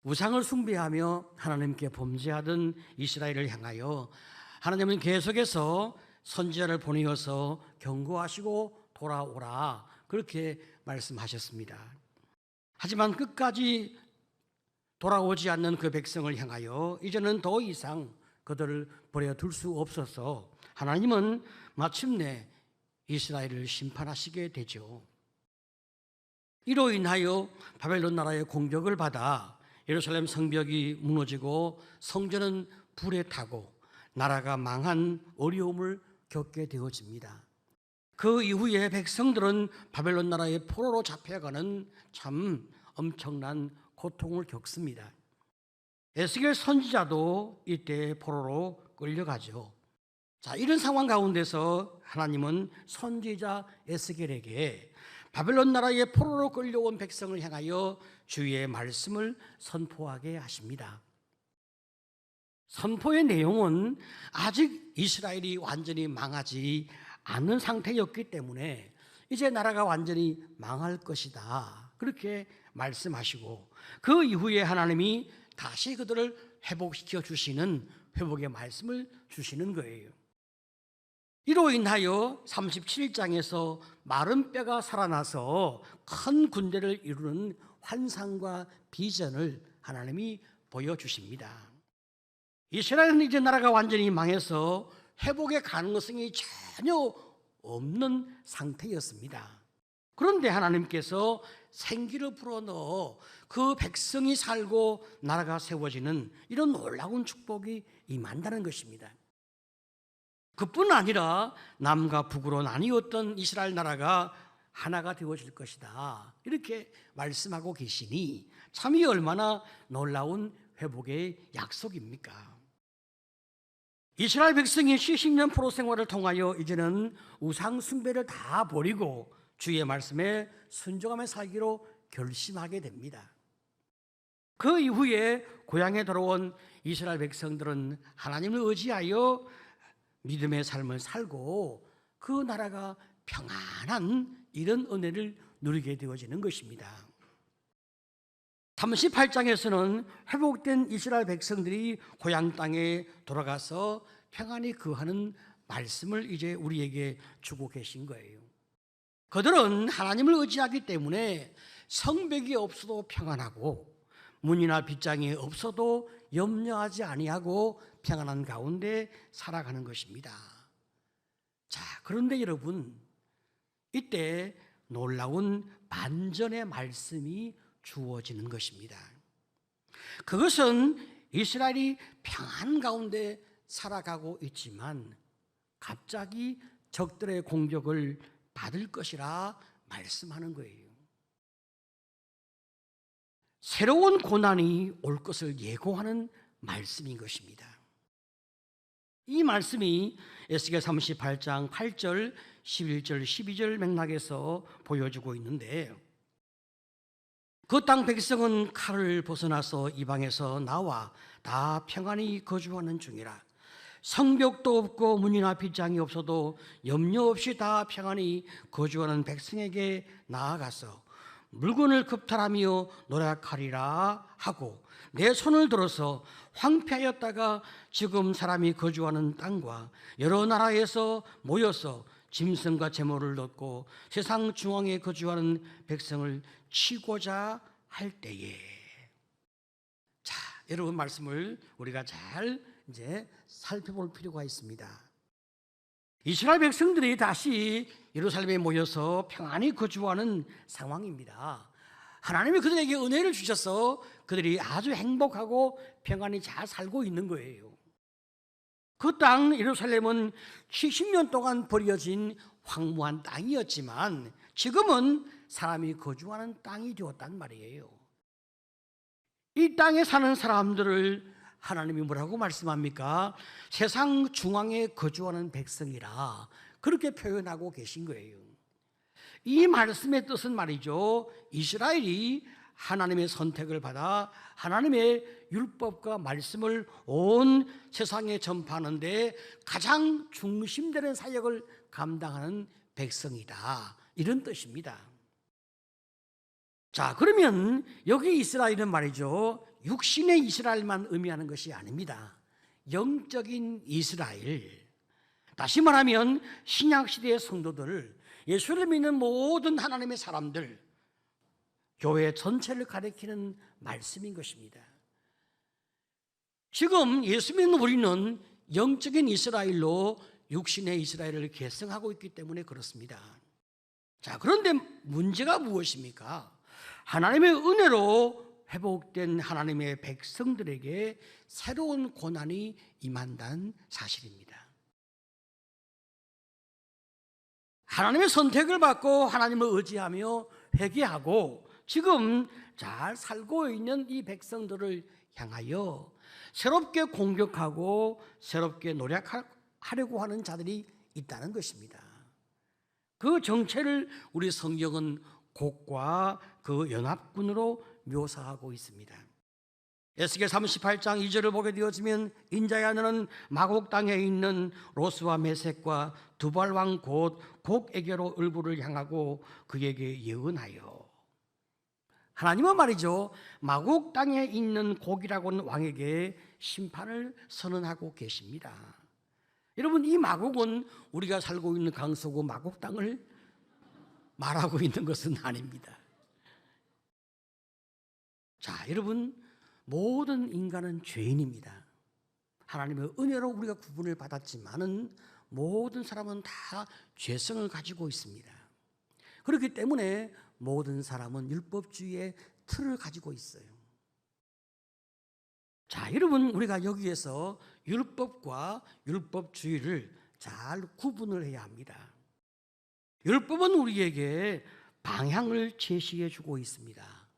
우상을 숭배하며 하나님께 범죄하던 이스라엘을 향하여 하나님은 계속해서 선지자를 보내어서 경고하시고 돌아오라 그렇게 말씀하셨습니다. 하지만 끝까지 돌아오지 않는 그 백성을 향하여 이제는 더 이상 그들을 버려둘 수 없어서 하나님은 마침내 이스라엘을 심판하시게 되죠. 이로 인하여 바벨론 나라의 공격을 받아 예루살렘 성벽이 무너지고 성전은 불에 타고 나라가 망한 어려움을 겪게 되어집니다. 그 이후에 백성들은 바벨론 나라의 포로로 잡혀가는 참 엄청난 고통을 겪습니다. 에스겔 선지자도 이때 포로로 끌려가죠. 자, 이런 상황 가운데서 하나님은 선지자 에스겔에게 바벨론 나라의 포로로 끌려온 백성을 향하여 주의 말씀을 선포하게 하십니다. 선포의 내용은 아직 이스라엘이 완전히 망하지 않은 상태였기 때문에 이제 나라가 완전히 망할 것이다 그렇게 말씀하시고, 그 이후에 하나님이 다시 그들을 회복시켜 주시는 회복의 말씀을 주시는 거예요. 이로 인하여 37장에서 마른 뼈가 살아나서 큰 군대를 이루는 환상과 비전을 하나님이 보여주십니다. 이스라엘은 이제 나라가 완전히 망해서 회복의 가능성이 전혀 없는 상태였습니다. 그런데 하나님께서 생기를 불어넣어 그 백성이 살고 나라가 세워지는 이런 놀라운 축복이 임한다는 것입니다. 그뿐 아니라 남과 북으로 나뉘었던 이스라엘 나라가 하나가 되어질 것이다 이렇게 말씀하고 계시니 참이 얼마나 놀라운 회복의 약속입니까? 이스라엘 백성이 70년 포로 생활을 통하여 이제는 우상 숭배를 다 버리고 주의 말씀에 순종하며 살기로 결심하게 됩니다. 그 이후에 고향에 돌아온 이스라엘 백성들은 하나님을 의지하여 믿음의 삶을 살고 그 나라가 평안한 이런 은혜를 누리게 되어지는 것입니다. 38장에서는 회복된 이스라엘 백성들이 고향 땅에 돌아가서 평안히 거하는 말씀을 이제 우리에게 주고 계신 거예요. 그들은 하나님을 의지하기 때문에 성벽이 없어도 평안하고 문이나 빗장이 없어도 염려하지 아니하고 평안한 가운데 살아가는 것입니다. 자, 그런데 여러분, 이때 놀라운 반전의 말씀이 주어지는 것입니다. 그것은 이스라엘이 평안 가운데 살아가고 있지만 갑자기 적들의 공격을 받을 것이라 말씀하는 거예요. 새로운 고난이 올 것을 예고하는 말씀인 것입니다. 이 말씀이 에스겔 38장 8절, 11절, 12절 맥락에서 보여주고 있는데, 그 땅 백성은 칼을 벗어나서 이방에서 나와 다 평안히 거주하는 중이라. 성벽도 없고 문이나 빗장이 없어도 염려 없이 다 평안히 거주하는 백성에게 나아가서 물건을 겁탈하며 노력하리라 하고 내 손을 들어서 황폐하였다가 지금 사람이 거주하는 땅과 여러 나라에서 모여서 짐승과 제물을 얻고 세상 중앙에 거주하는 백성을 치고자 할 때에, 자, 여러분 말씀을 우리가 잘 이제 살펴볼 필요가 있습니다. 이스라엘 백성들이 다시 예루살렘에 모여서 평안히 거주하는 상황입니다. 하나님이 그들에게 은혜를 주셔서 그들이 아주 행복하고 평안히 잘 살고 있는 거예요. 그 땅 예루살렘은 70년 동안 버려진 황무한 땅이었지만 지금은 사람이 거주하는 땅이 되었단 말이에요. 이 땅에 사는 사람들을 하나님이 뭐라고 말씀합니까? 세상 중앙에 거주하는 백성이라 그렇게 표현하고 계신 거예요. 이 말씀의 뜻은 말이죠, 이스라엘이 하나님의 선택을 받아 하나님의 율법과 말씀을 온 세상에 전파하는데 가장 중심되는 사역을 감당하는 백성이다, 이런 뜻입니다. 자, 그러면 여기 이스라엘은 말이죠, 육신의 이스라엘만 의미하는 것이 아닙니다. 영적인 이스라엘, 다시 말하면 신약시대의 성도들, 예수를 믿는 모든 하나님의 사람들, 교회 전체를 가리키는 말씀인 것입니다. 지금 예수 믿는 우리는 영적인 이스라엘로 육신의 이스라엘을 계승하고 있기 때문에 그렇습니다. 자, 그런데 문제가 무엇입니까? 하나님의 은혜로 회복된 하나님의 백성들에게 새로운 고난이 임한다는 사실입니다. 하나님의 선택을 받고 하나님을 의지하며 회개하고 지금 잘 살고 있는 이 백성들을 향하여 새롭게 공격하고 새롭게 노력하려고 하는 자들이 있다는 것입니다. 그 정체를 우리 성경은 곡과 그 연합군으로 묘사하고 있습니다. 에스겔 38장 2절을 보게 되어지면 인자야 너는 마곡 땅에 있는 로스와 메섹과 두발 왕 곧 곡에게로 을부를 향하고 그에게 예언하여. 하나님은 말이죠, 마곡 땅에 있는 곡이라고 하는 왕에게 심판을 선언하고 계십니다. 여러분, 이 마곡은 우리가 살고 있는 강서구 마곡 땅을 말하고 있는 것은 아닙니다. 자, 여러분, 모든 인간은 죄인입니다. 하나님의 은혜로 우리가 구분을 받았지만은 모든 사람은 다 죄성을 가지고 있습니다. 그렇기 때문에 모든 사람은 율법주의의 틀을 가지고 있어요. 자, 여러분, 우리가 여기에서 율법과 율법주의를 잘 구분을 해야 합니다. 율법은 우리에게 방향을 제시해 주고 있습니다.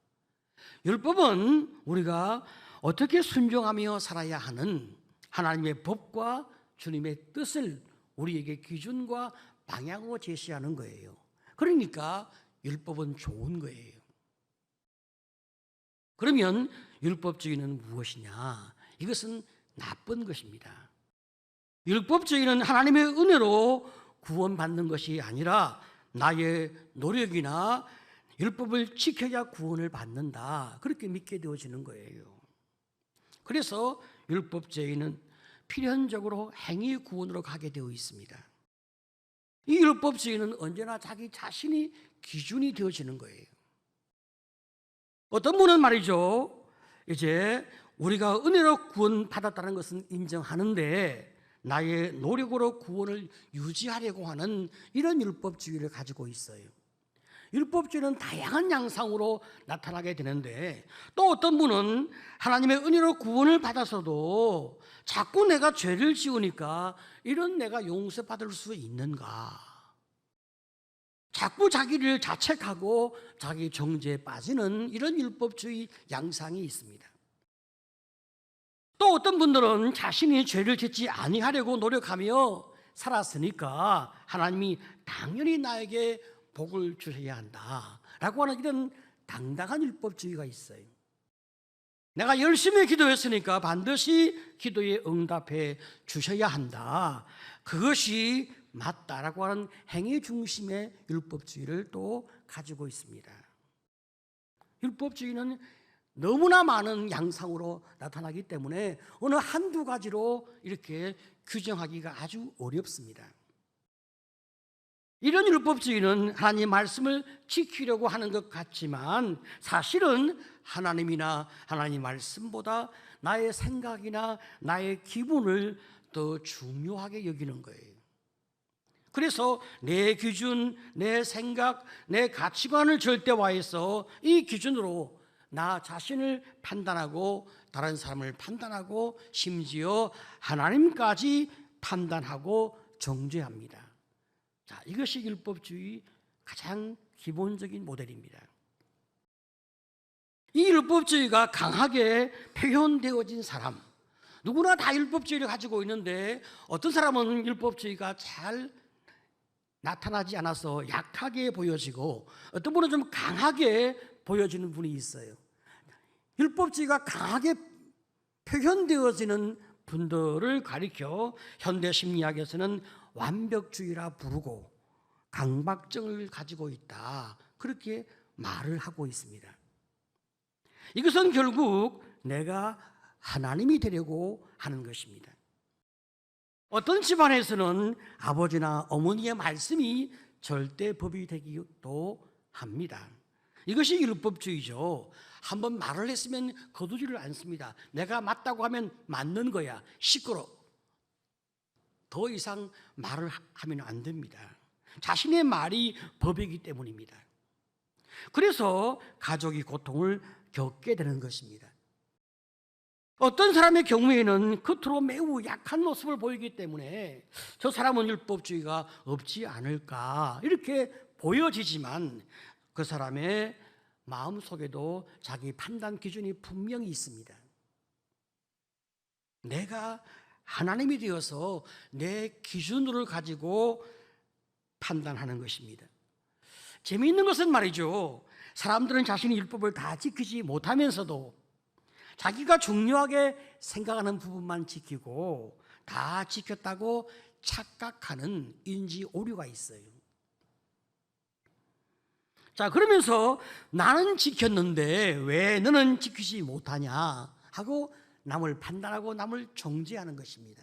율법은 우리가 어떻게 순종하며 살아야 하는 하나님의 법과 주님의 뜻을 우리에게 기준과 방향으로 제시하는 거예요. 그러니까 율법은 좋은 거예요. 그러면 율법주의는 무엇이냐? 이것은 나쁜 것입니다. 율법주의는 하나님의 은혜로 구원받는 것이 아니라 나의 노력이나 율법을 지켜야 구원을 받는다, 그렇게 믿게 되어지는 거예요. 그래서 율법주의는 필연적으로 행위 구원으로 가게 되어 있습니다. 이 율법주의는 언제나 자기 자신이 기준이 되어지는 거예요. 어떤 분은 말이죠, 이제 우리가 은혜로 구원받았다는 것은 인정하는데 나의 노력으로 구원을 유지하려고 하는 이런 율법주의를 가지고 있어요. 율법주의는 다양한 양상으로 나타나게 되는데, 또 어떤 분은 하나님의 은혜로 구원을 받아서도 자꾸 내가 죄를 지으니까 이런 내가 용서받을 수 있는가, 자꾸 자기를 자책하고 자기 정죄에 빠지는 이런 율법주의 양상이 있습니다. 또 어떤 분들은 자신이 죄를 짓지 아니하려고 노력하며 살았으니까 하나님이 당연히 나에게 복을 주셔야 한다라고 하는 이런 당당한 율법주의가 있어요. 내가 열심히 기도했으니까 반드시 기도에 응답해 주셔야 한다, 그것이 맞다라고 하는 행위 중심의 율법주의를 또 가지고 있습니다. 율법주의는 너무나 많은 양상으로 나타나기 때문에 어느 한두 가지로 이렇게 규정하기가 아주 어렵습니다. 이런 율법주의는 하나님의 말씀을 지키려고 하는 것 같지만 사실은 하나님이나 하나님 말씀보다 나의 생각이나 나의 기분을 더 중요하게 여기는 거예요. 그래서 내 기준, 내 생각, 내 가치관을 절대화해서 이 기준으로 나 자신을 판단하고 다른 사람을 판단하고 심지어 하나님까지 판단하고 정죄합니다. 자, 이것이 율법주의 가장 기본적인 모델입니다. 이 율법주의가 강하게 표현되어진 사람, 누구나 다 율법주의를 가지고 있는데 어떤 사람은 율법주의가 잘 나타나지 않아서 약하게 보여지고 어떤 분은 좀 강하게 보여지는 분이 있어요. 율법주의가 강하게 표현되어지는 분들을 가리켜 현대 심리학에서는 완벽주의라 부르고 강박증을 가지고 있다, 그렇게 말을 하고 있습니다. 이것은 결국 내가 하나님이 되려고 하는 것입니다. 어떤 집안에서는 아버지나 어머니의 말씀이 절대 법이 되기도 합니다. 이것이 율법주의죠. 한번 말을 했으면 거두지를 않습니다. 내가 맞다고 하면 맞는 거야. 시끄러. 더 이상 말을 하면 안 됩니다. 자신의 말이 법이기 때문입니다. 그래서 가족이 고통을 겪게 되는 것입니다. 어떤 사람의 경우에는 겉으로 매우 약한 모습을 보이기 때문에 저 사람은 율법주의가 없지 않을까 이렇게 보여지지만 그 사람의 마음속에도 자기 판단 기준이 분명히 있습니다. 내가 하나님이 되어서 내 기준을 가지고 판단하는 것입니다. 재미있는 것은 말이죠. 사람들은 자신의 율법을 다 지키지 못하면서도 자기가 중요하게 생각하는 부분만 지키고 다 지켰다고 착각하는 인지 오류가 있어요. 자, 그러면서 나는 지켰는데 왜 너는 지키지 못하냐 하고 남을 판단하고 남을 정죄하는 것입니다.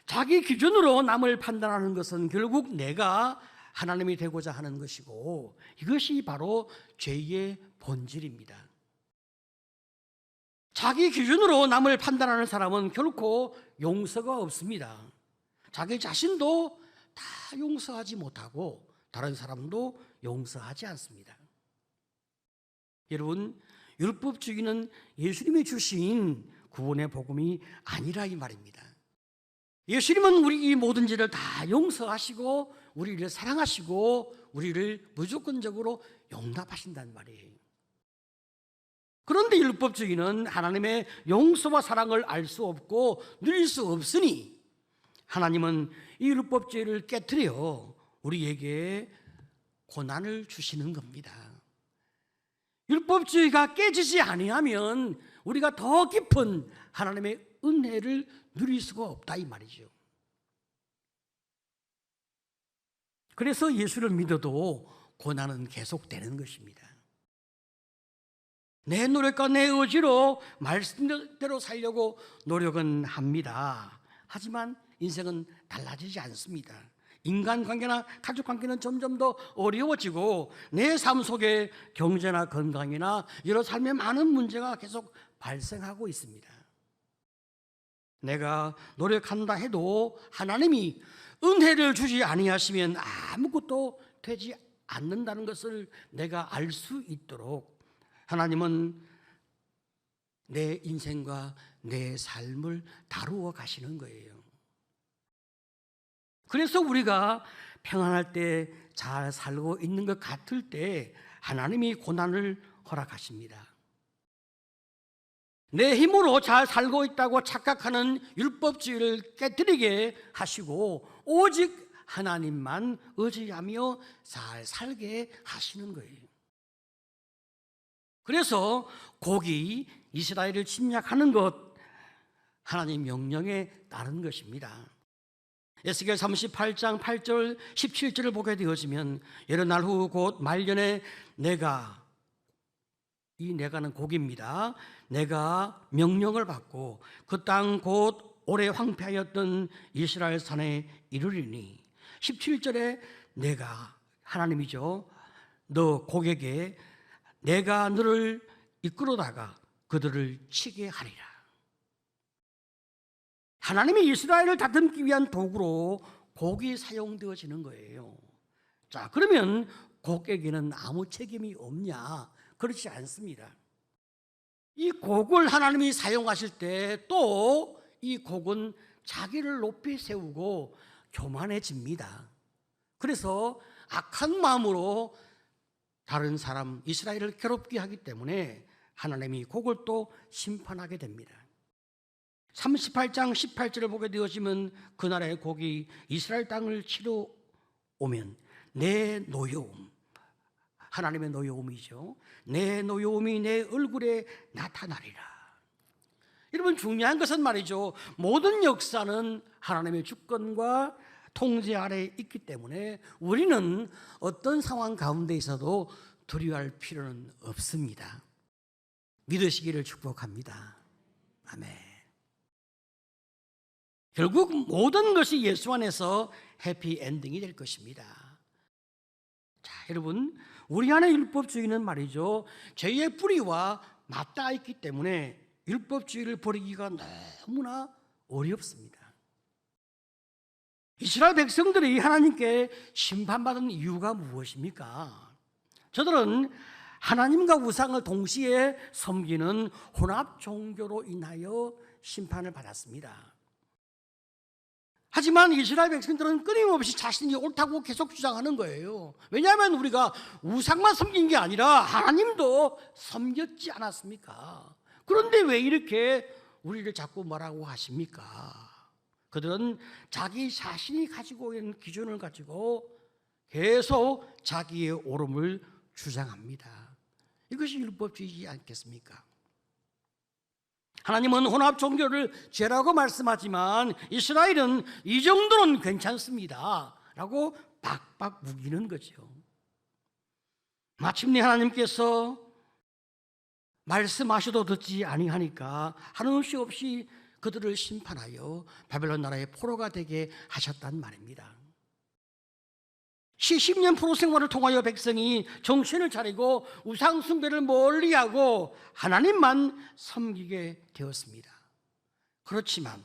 자기 기준으로 남을 판단하는 것은 결국 내가 하나님이 되고자 하는 것이고 이것이 바로 죄의 본질입니다. 자기 기준으로 남을 판단하는 사람은 결코 용서가 없습니다. 자기 자신도 다 용서하지 못하고 다른 사람도 용서하지 않습니다. 여러분, 율법주의는 예수님이 주신 구원의 복음이 아니라 이 말입니다. 예수님은 우리 모든 죄를 다 용서하시고 우리를 사랑하시고 우리를 무조건적으로 용납하신다는 말이에요. 그런데 율법주의는 하나님의 용서와 사랑을 알 수 없고 누릴 수 없으니 하나님은 이 율법주의를 깨트려 우리에게 고난을 주시는 겁니다. 율법주의가 깨지지 아니하면 우리가 더 깊은 하나님의 은혜를 누릴 수가 없다 이 말이죠. 그래서 예수를 믿어도 고난은 계속되는 것입니다. 내 노력과 내 의지로 말씀대로 살려고 노력은 합니다. 하지만 인생은 달라지지 않습니다. 인간관계나 가족관계는 점점 더 어려워지고 내 삶 속에 경제나 건강이나 여러 삶의 많은 문제가 계속 발생하고 있습니다. 내가 노력한다 해도 하나님이 은혜를 주지 아니하시면 아무것도 되지 않는다는 것을 내가 알 수 있도록 하나님은 내 인생과 내 삶을 다루어 가시는 거예요. 그래서 우리가 평안할 때 잘 살고 있는 것 같을 때 하나님이 고난을 허락하십니다. 내 힘으로 잘 살고 있다고 착각하는 율법주의를 깨뜨리게 하시고 오직 하나님만 의지하며 잘 살게 하시는 거예요. 그래서 곡이 이스라엘을 침략하는 것 하나님 명령에 따른 것입니다. 에스겔 38장 8절 17절을 보게 되어지면 여러 날 후 곧 말년에 내가는 곡입니다. 내가 명령을 받고 그 땅 곧 오래 황폐하였던 이스라엘 산에 이르리니 17절에 내가 하나님이죠. 너 곡에게 내가 너를 이끌어다가 그들을 치게 하리라. 하나님이 이스라엘을 다듬기 위한 도구로 곡이 사용되어지는 거예요. 자, 그러면 곡에게는 아무 책임이 없냐? 그렇지 않습니다. 이 곡을 하나님이 사용하실 때 또 이 곡은 자기를 높이 세우고 교만해집니다. 그래서 악한 마음으로 다른 사람 이스라엘을 괴롭게 하기 때문에 하나님이 곡을 또 심판하게 됩니다. 38장 18절을 보게 되어지면 그날의 곡이 이스라엘 땅을 치러 오면 내 노여움, 하나님의 노여움이죠. 내 노여움이 내 얼굴에 나타나리라. 여러분, 중요한 것은 말이죠, 모든 역사는 하나님의 주권과 통제 아래 있기 때문에 우리는 어떤 상황 가운데 있어도 두려워할 필요는 없습니다. 믿으시기를 축복합니다. 아멘. 결국 모든 것이 예수 안에서 해피엔딩이 될 것입니다. 자, 여러분, 우리 안에 율법주의는 말이죠, 죄의 뿌리와 맞닿아 있기 때문에 율법주의를 버리기가 너무나 어렵습니다. 이스라엘 백성들이 하나님께 심판받은 이유가 무엇입니까? 저들은 하나님과 우상을 동시에 섬기는 혼합 종교로 인하여 심판을 받았습니다. 하지만 이스라엘 백성들은 끊임없이 자신이 옳다고 계속 주장하는 거예요. 왜냐하면 우리가 우상만 섬긴 게 아니라 하나님도 섬겼지 않았습니까? 그런데 왜 이렇게 우리를 자꾸 뭐라고 하십니까? 그들은 자기 자신이 가지고 있는 기준을 가지고 계속 자기의 옳음을 주장합니다. 이것이 율법주의지 않겠습니까? 하나님은 혼합 종교를 죄라고 말씀하지만 이스라엘은 이 정도는 괜찮습니다 라고 박박 우기는 거죠. 마침내 하나님께서 말씀하셔도 듣지 아니하니까 하는 수 없이 그들을 심판하여 바벨론 나라의 포로가 되게 하셨단 말입니다. 70년 포로 생활을 통하여 백성이 정신을 차리고 우상 숭배를 멀리하고 하나님만 섬기게 되었습니다. 그렇지만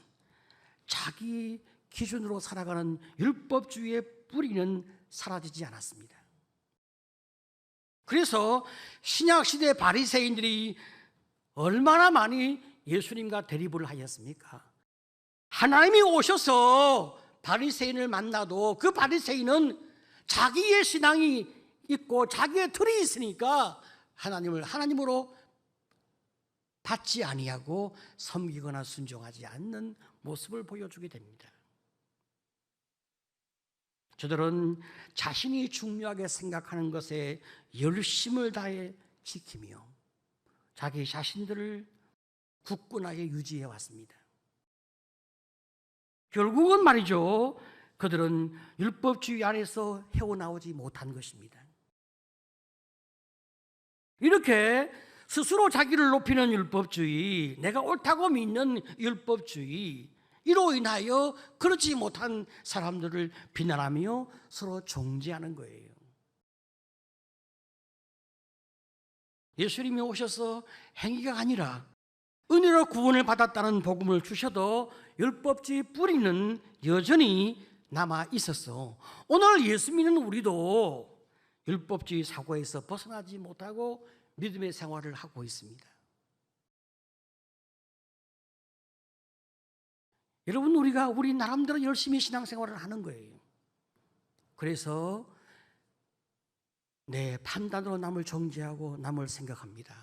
자기 기준으로 살아가는 율법주의의 뿌리는 사라지지 않았습니다. 그래서 신약시대 바리새인들이 얼마나 많이 예수님과 대립을 하였습니까? 하나님이 오셔서 바리새인을 만나도 그 바리새인은 자기의 신앙이 있고 자기의 틀이 있으니까 하나님을 하나님으로 받지 아니하고 섬기거나 순종하지 않는 모습을 보여주게 됩니다. 저들은 자신이 중요하게 생각하는 것에 열심을 다해 지키며 자기 자신들을 굳건하게 유지해 왔습니다. 결국은 말이죠, 그들은 율법주의 안에서 헤어나오지 못한 것입니다. 이렇게 스스로 자기를 높이는 율법주의, 내가 옳다고 믿는 율법주의, 이로 인하여 그렇지 못한 사람들을 비난하며 서로 정죄하는 거예요. 예수님이 오셔서 행위가 아니라 은혜로 구원을 받았다는 복음을 주셔도 율법주의 뿌리는 여전히 남아 있었어. 오늘 예수 믿는 우리도 율법주의 사고에서 벗어나지 못하고 믿음의 생활을 하고 있습니다. 여러분, 우리 나름대로 열심히 신앙생활을 하는 거예요. 그래서 내 판단으로 남을 정죄하고 남을 생각합니다.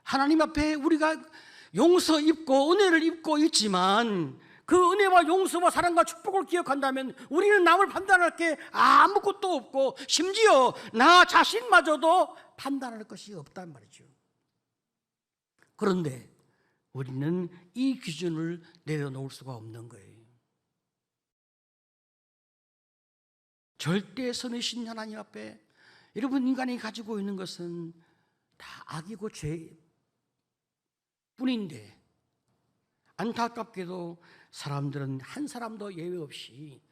하나님 앞에 우리가 용서 입고 은혜를 입고 있지만 그 은혜와 용서와 사랑과 축복을 기억한다면 우리는 남을 판단할 게 아무것도 없고 심지어 나 자신마저도 판단할 것이 없단 말이죠. 그런데 우리는 이 기준을 내려놓을 수가 없는 거예요. 절대 선이신 하나님 앞에 여러분, 인간이 가지고 있는 것은 다 악이고 죄뿐인데 안타깝게도 사람들은 한 사람도 예외 없이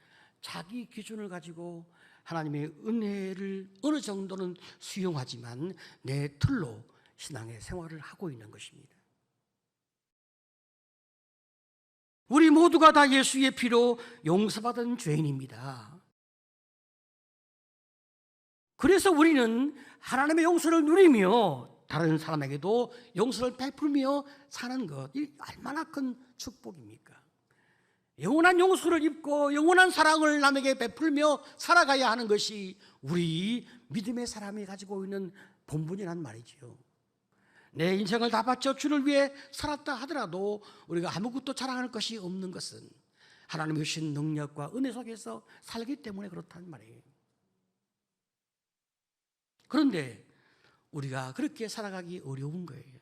자기 기준을 가지고 하나님의 은혜를 어느 정도는 수용하지만 내 틀로 신앙의 생활을 하고 있는 것입니다. 우리 모두가 다 예수의 피로 용서받은 죄인입니다. 그래서 우리는 하나님의 용서를 누리며 다른 사람에게도 용서를 베풀며 사는 것, 이 얼마나 큰 축복입니까? 영원한 용서를 입고 영원한 사랑을 남에게 베풀며 살아가야 하는 것이 우리 믿음의 사람이 가지고 있는 본분이란 말이죠. 내 인생을 다 바쳐 주를 위해 살았다 하더라도 우리가 아무것도 자랑할 것이 없는 것은 하나님의 주신 능력과 은혜 속에서 살기 때문에 그렇단 말이에요. 그런데 우리가 그렇게 살아가기 어려운 거예요.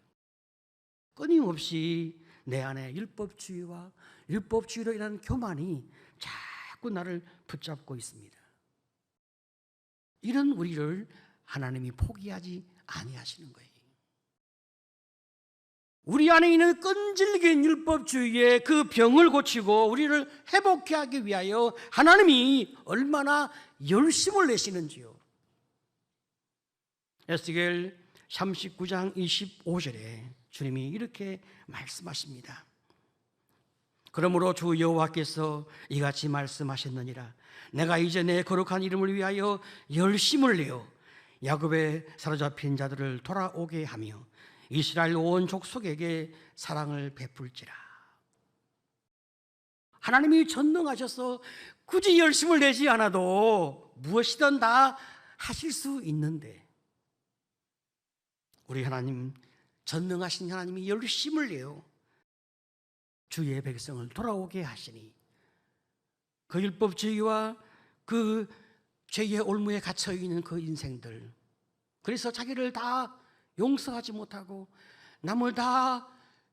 끊임없이 내 안에 율법주의와 율법주의로 인한 교만이 자꾸 나를 붙잡고 있습니다. 이런 우리를 하나님이 포기하지 아니하시는 거예요. 우리 안에 있는 끈질긴 율법주의의 그 병을 고치고 우리를 회복케 하기 위하여 하나님이 얼마나 열심을 내시는지요. 에스겔 39장 25절에 주님이 이렇게 말씀하십니다. 그러므로 주 여호와께서 이같이 말씀하셨느니라. 내가 이제 내 거룩한 이름을 위하여 열심을 내어 야곱의 사로잡힌 자들을 돌아오게 하며 이스라엘 온 족속에게 사랑을 베풀지라. 하나님이 전능하셔서 굳이 열심을 내지 않아도 무엇이든 다 하실 수 있는데, 우리 하나님, 전능하신 하나님이 열심을 내어 주의 백성을 돌아오게 하시니 그 율법주의와 그 죄의 올무에 갇혀 있는 그 인생들, 그래서 자기를 다 용서하지 못하고 남을 다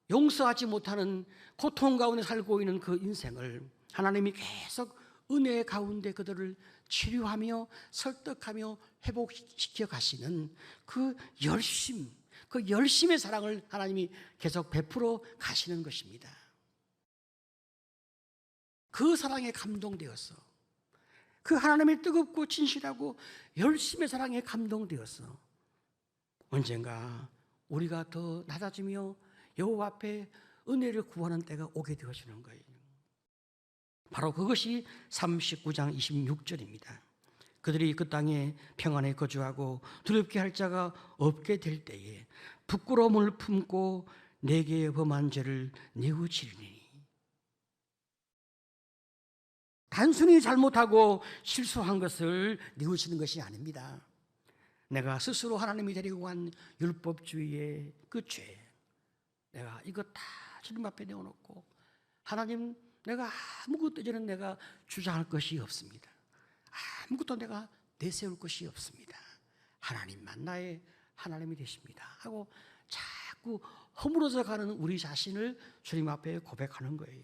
용서하지 못하는 고통 가운데 살고 있는 그 인생을 하나님이 계속 은혜 가운데 그들을 치료하며 설득하며 회복시켜 가시는 그 열심, 그 열심의 사랑을 하나님이 계속 베풀어 가시는 것입니다. 그 사랑에 감동되었어. 그 하나님의 뜨겁고 진실하고 열심의 사랑에 감동되었어. 언젠가 우리가 더 낮아지며 여호와 앞에 은혜를 구하는 때가 오게 되어지는 거예요. 바로 그것이 39장 26절입니다. 그들이 그 땅에 평안에 거주하고 두렵게 할 자가 없게 될 때에 부끄러움을 품고 내게 범한 죄를 뉘우치리니. 단순히 잘못하고 실수한 것을 뉘우치는 것이 아닙니다. 내가 스스로 하나님이 데리고 간 율법주의의 그 죄, 내가 이것 다 주님 앞에 내어놓고 하나님, 내가 아무것도 이제는 내가 주장할 것이 없습니다. 아무것도 내가 내세울 것이 없습니다. 하나님만 나의 하나님이 되십니다 하고 자꾸 허물어져 가는 우리 자신을 주님 앞에 고백하는 거예요.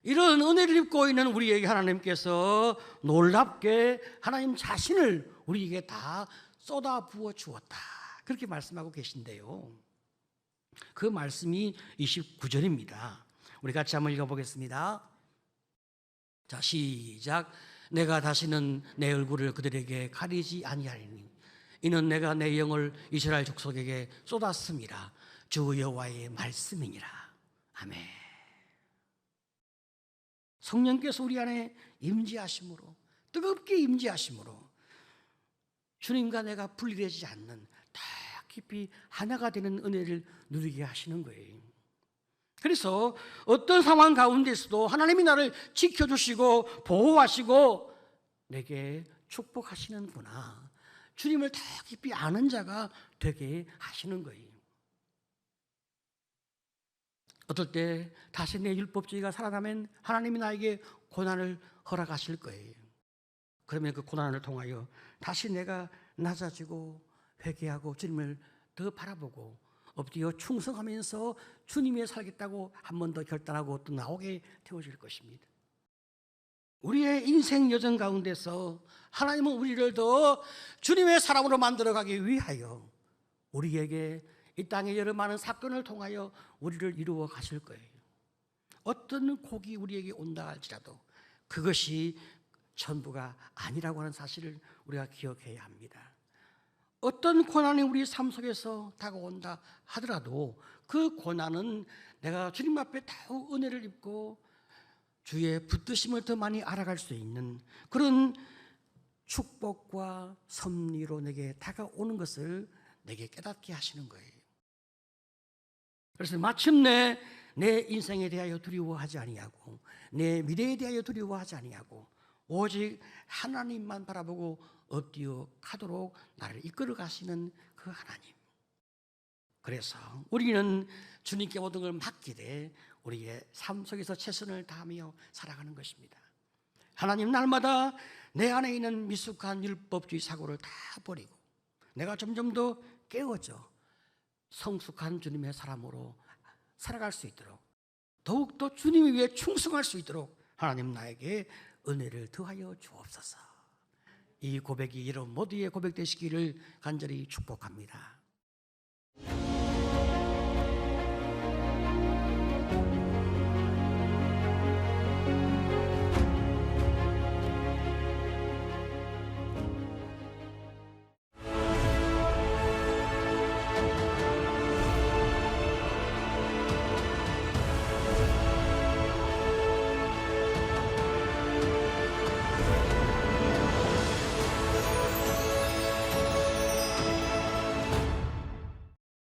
이런 은혜를 입고 있는 우리에게 하나님께서 놀랍게 하나님 자신을 우리에게 다 쏟아 부어 주었다, 그렇게 말씀하고 계신데요. 그 말씀이 29절입니다. 우리 같이 한번 읽어보겠습니다. 자, 시작. 내가 다시는 내 얼굴을 그들에게 가리지 아니하리니 이는 내가 내 영을 이스라엘 족속에게 쏟았음이라. 주 여호와의 말씀이니라. 아멘. 성령께서 우리 안에 임재하심으로, 뜨겁게 임재하심으로 주님과 내가 분리되지 않는 더 깊이 하나가 되는 은혜를 누리게 하시는 거예요. 그래서 어떤 상황 가운데서도 하나님이 나를 지켜주시고 보호하시고 내게 축복하시는구나, 주님을 더 깊이 아는 자가 되게 하시는 거예요. 어떨 때 다시 내 율법주의가 살아나면 하나님이 나에게 고난을 허락하실 거예요. 그러면 그 고난을 통하여 다시 내가 낮아지고 회개하고 주님을 더 바라보고 엎드려 충성하면서 주님에 살겠다고 한 번 더 결단하고 또 나오게 되어질 것입니다. 우리의 인생 여정 가운데서 하나님은 우리를 더 주님의 사람으로 만들어가기 위하여 우리에게 이 땅의 여러 많은 사건을 통하여 우리를 이루어 가실 거예요. 어떤 곡이 우리에게 온다 할지라도 그것이 전부가 아니라고 하는 사실을 우리가 기억해야 합니다. 어떤 고난이 우리 삶 속에서 다가온다 하더라도 그 고난은 내가 주님 앞에 더욱 은혜를 입고 주의 붙드심을 더 많이 알아갈 수 있는 그런 축복과 섭리로 내게 다가오는 것을 내게 깨닫게 하시는 거예요. 그래서 마침내 내 인생에 대하여 두려워하지 아니하고 내 미래에 대하여 두려워하지 아니하고 오직 하나님만 바라보고 엎드려 가도록 나를 이끌어 가시는 그 하나님. 그래서 우리는 주님께 모든 걸 맡기되 우리의 삶 속에서 최선을 다하며 살아가는 것입니다. 하나님, 날마다 내 안에 있는 미숙한 율법주의 사고를 다 버리고 내가 점점 더 깨어져 성숙한 주님의 사람으로 살아갈 수 있도록 더욱더 주님 위해 충성할 수 있도록 하나님 나에게 은혜를 더하여 주옵소서. 이 고백이 여러분 모두의 고백 되시기를 간절히 축복합니다.